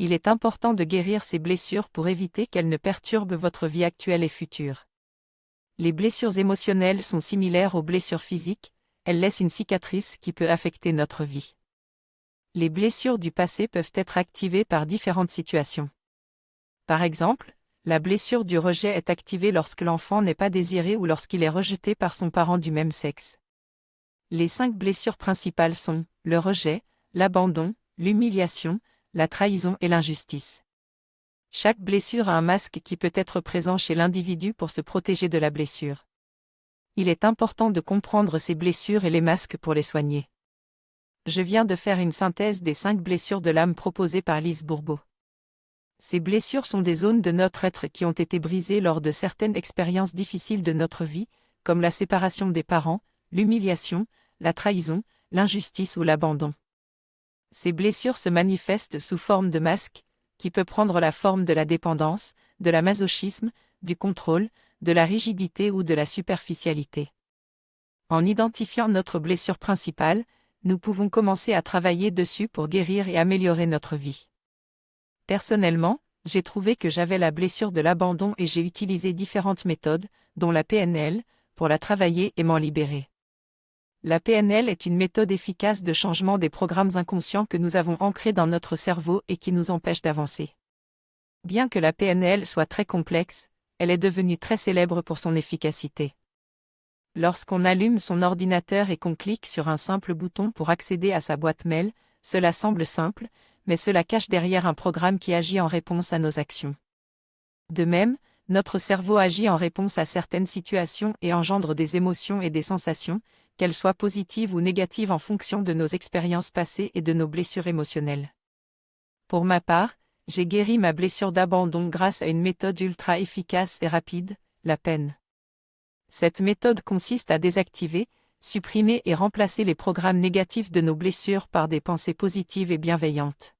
Il est important de guérir ces blessures pour éviter qu'elles ne perturbent votre vie actuelle et future. Les blessures émotionnelles sont similaires aux blessures physiques, elles laissent une cicatrice qui peut affecter notre vie. Les blessures du passé peuvent être activées par différentes situations. Par exemple, la blessure du rejet est activée lorsque l'enfant n'est pas désiré ou lorsqu'il est rejeté par son parent du même sexe. Les 5 blessures principales sont le rejet, l'abandon, l'humiliation, la trahison et l'injustice. Chaque blessure a un masque qui peut être présent chez l'individu pour se protéger de la blessure. Il est important de comprendre ces blessures et les masques pour les soigner. Je viens de faire une synthèse des 5 blessures de l'âme proposées par Lise Bourbeau. Ces blessures sont des zones de notre être qui ont été brisées lors de certaines expériences difficiles de notre vie, comme la séparation des parents, l'humiliation, la trahison, l'injustice ou l'abandon. Ces blessures se manifestent sous forme de masque, qui peut prendre la forme de la dépendance, de la masochisme, du contrôle, de la rigidité ou de la superficialité. En identifiant notre blessure principale, nous pouvons commencer à travailler dessus pour guérir et améliorer notre vie. Personnellement, j'ai trouvé que j'avais la blessure de l'abandon et j'ai utilisé différentes méthodes, dont la PNL, pour la travailler et m'en libérer. La PNL est une méthode efficace de changement des programmes inconscients que nous avons ancrés dans notre cerveau et qui nous empêchent d'avancer. Bien que la PNL soit très complexe, elle est devenue très célèbre pour son efficacité. Lorsqu'on allume son ordinateur et qu'on clique sur un simple bouton pour accéder à sa boîte mail, cela semble simple, mais cela cache derrière un programme qui agit en réponse à nos actions. De même, notre cerveau agit en réponse à certaines situations et engendre des émotions et des sensations, qu'elles soient positives ou négatives en fonction de nos expériences passées et de nos blessures émotionnelles. Pour ma part, j'ai guéri ma blessure d'abandon grâce à une méthode ultra efficace et rapide, la PEN. Cette méthode consiste à désactiver, supprimer et remplacer les programmes négatifs de nos blessures par des pensées positives et bienveillantes.